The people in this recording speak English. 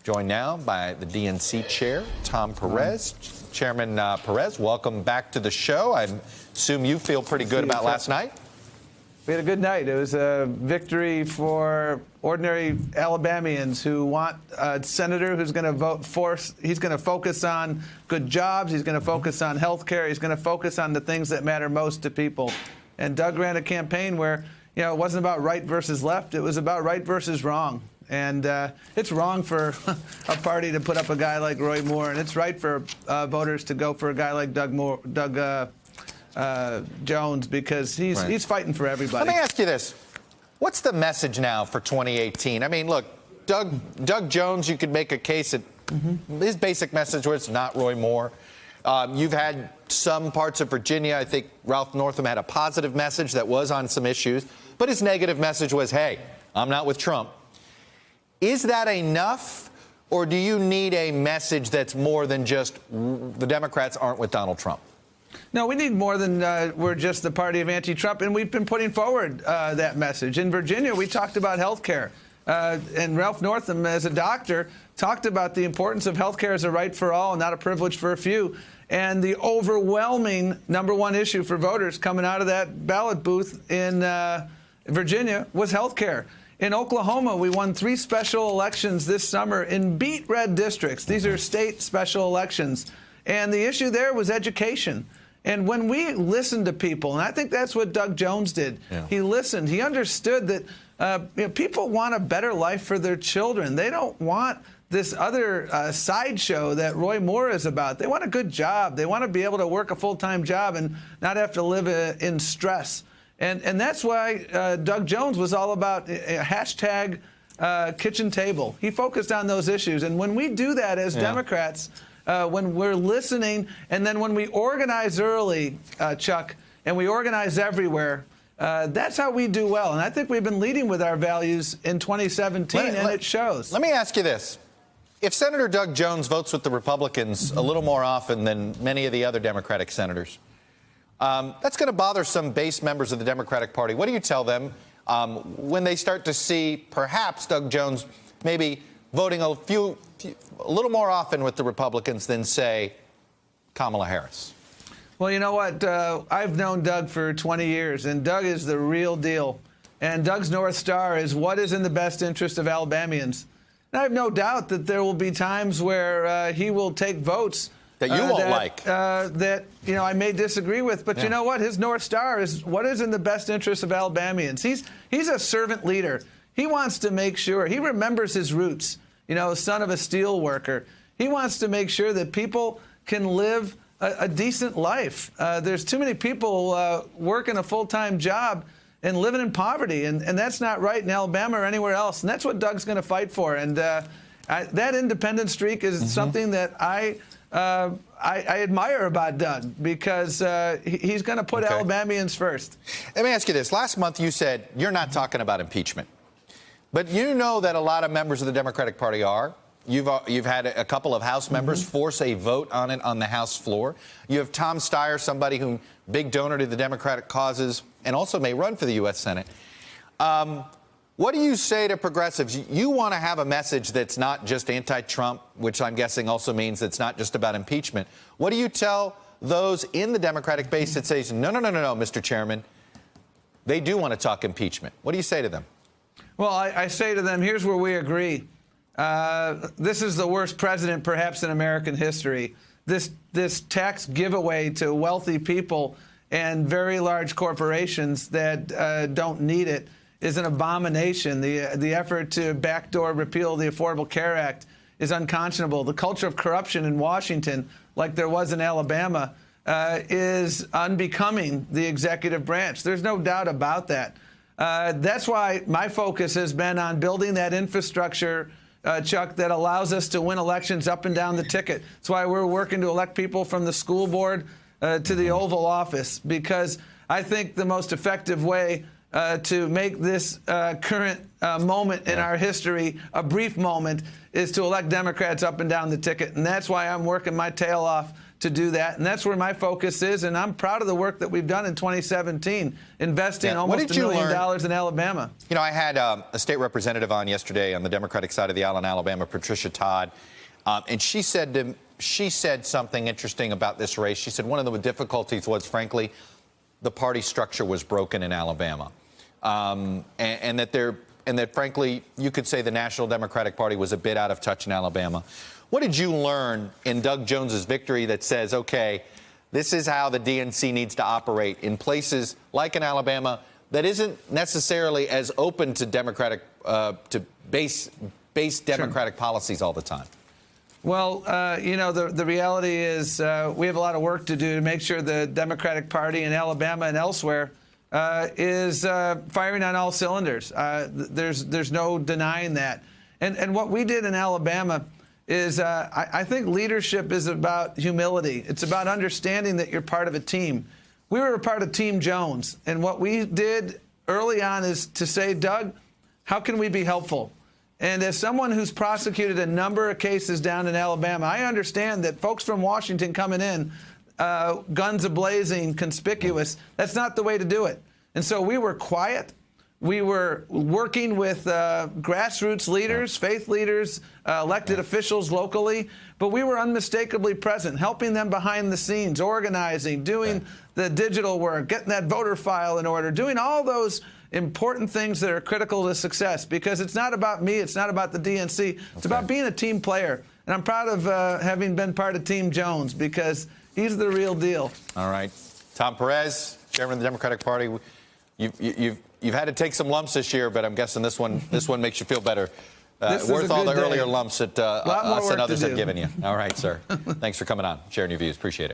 Joined now by the DNC chair, Tom Perez. Chairman Perez, welcome back to the show. I assume you feel pretty good about last night. We had a good night. It was a victory for ordinary Alabamians who want a senator who's going to vote for. He's going to focus on good jobs. He's going to focus on health care. He's going to focus on the things that matter most to people. And Doug ran a campaign where, it wasn't about right versus left. It was about right versus wrong. And it's wrong for a party to put up a guy like Roy Moore, and it's right for voters to go for a guy like Doug Jones, because he's fighting for everybody. Let me ask you this. What's the message now for 2018? I mean, look, Doug Jones, you could make a case that his basic message was not Roy Moore. You've had some parts of Virginia. I think Ralph Northam had a positive message that was on some issues, but his negative message was, hey, I'm not with Trump. Is that enough, or do you need a message that's more than just the Democrats aren't with Donald Trump? No, we need more than we're just the party of anti-Trump, and we've been putting forward that message. In Virginia, we talked about health care, and Ralph Northam, as a doctor, talked about the importance of health care as a right for all and not a privilege for a few. And the overwhelming #1 issue for voters coming out of that ballot booth in Virginia was health care. In Oklahoma, we won 3 special elections this summer in beat red districts. These are state special elections. And the issue there was education. And when we listened to people, and I think that's what Doug Jones did, he listened. He understood that people want a better life for their children. They don't want this other sideshow that Roy Moore is about. They want a good job. They want to be able to work a full-time job and not have to live in stress. And that's why Doug Jones was all about hashtag kitchen table. He focused on those issues. And when we do that as Democrats, when we're listening, and then when we organize early, Chuck, and we organize everywhere, that's how we do well. And I think we've been leading with our values in 2017, and it shows. Let me ask you this. If Senator Doug Jones votes with the Republicans a little more often than many of the other Democratic senators, that's going to bother some base members of the Democratic Party. What do you tell them when they start to see perhaps Doug Jones maybe voting a little more often with the Republicans than, say, Kamala Harris? Well, you know what? I've known Doug for 20 years, and Doug is the real deal. And Doug's North Star is what is in the best interest of Alabamians. And I have no doubt that there will be times where he will take votes that you won't like. That, I may disagree with. But you know what? His North Star is what is in the best interest of Alabamians. He's a servant leader. He wants to make sure. He remembers his roots, son of a steel worker. He wants to make sure that people can live a decent life. There's too many people working a full-time job and living in poverty, and that's not right in Alabama or anywhere else. And that's what Doug's going to fight for. And that independent streak is something that I admire about Doug, because he's going to put Alabamians first. Let me ask you this. Last month you said you're not talking about impeachment. But you know that a lot of members of the Democratic Party are. You've had a couple of House members force a vote on it on the House floor. You have Tom Steyer, somebody who big donor to the Democratic causes and also may run for the U.S. Senate. What do you say to progressives? You want to have a message that's not just anti-Trump, which I'm guessing also means it's not just about impeachment. What do you tell those in the Democratic base that says, no, Mr. Chairman, they do want to talk impeachment? What do you say to them? Well, I say to them, here's where we agree. This is the worst president, perhaps, in American history. This tax giveaway to wealthy people and very large corporations that don't need it is an abomination. The effort to backdoor repeal the Affordable Care Act is unconscionable. The culture of corruption in Washington, like there was in Alabama, is unbecoming the executive branch. There's no doubt about that. That's why my focus has been on building that infrastructure, Chuck, that allows us to win elections up and down the ticket. That's why we're working to elect people from the school board to the Oval Office, because I think the most effective way to make this current moment in our history a brief moment is to elect Democrats up and down the ticket. And that's why I'm working my tail off to do that, and that's where my focus is. And I'm proud of the work that we've done in 2017, investing almost $1 million in Alabama. You know, I had a state representative on yesterday on the Democratic side of the aisle in Alabama, Patricia Todd, and she said something interesting about this race. She said one of the difficulties was, frankly, the party structure was broken in Alabama, and that frankly, you could say the National Democratic Party was a bit out of touch in Alabama. What did you learn in Doug Jones's victory that says, okay, this is how the DNC needs to operate in places like in Alabama that isn't necessarily as open to Democratic, to base Democratic policies all the time? Well, you know, the reality is we have a lot of work to do to make sure the Democratic Party in Alabama and elsewhere is firing on all cylinders. There's no denying that. And what we did in Alabama is I think leadership is about humility. It's about understanding that you're part of a team. We were a part of Team Jones, and what we did early on is to say, Doug, how can we be helpful? And as someone who's prosecuted a number of cases down in Alabama, I understand that folks from Washington coming in, guns a-blazing, conspicuous, that's not the way to do it. And so we were quiet. We were working with grassroots leaders, faith leaders, elected officials locally, but we were unmistakably present, helping them behind the scenes, organizing, doing the digital work, getting that voter file in order, doing all those important things that are critical to success, because it's not about me, it's not about the DNC, it's about being a team player. And I'm proud of having been part of Team Jones, because he's the real deal. All right. Tom Perez, chairman of the Democratic Party, you've had to take some lumps this year, but I'm guessing this one makes you feel better. Worth all the earlier lumps that us and others have given you. All right, sir. Thanks for coming on, sharing your views. Appreciate it.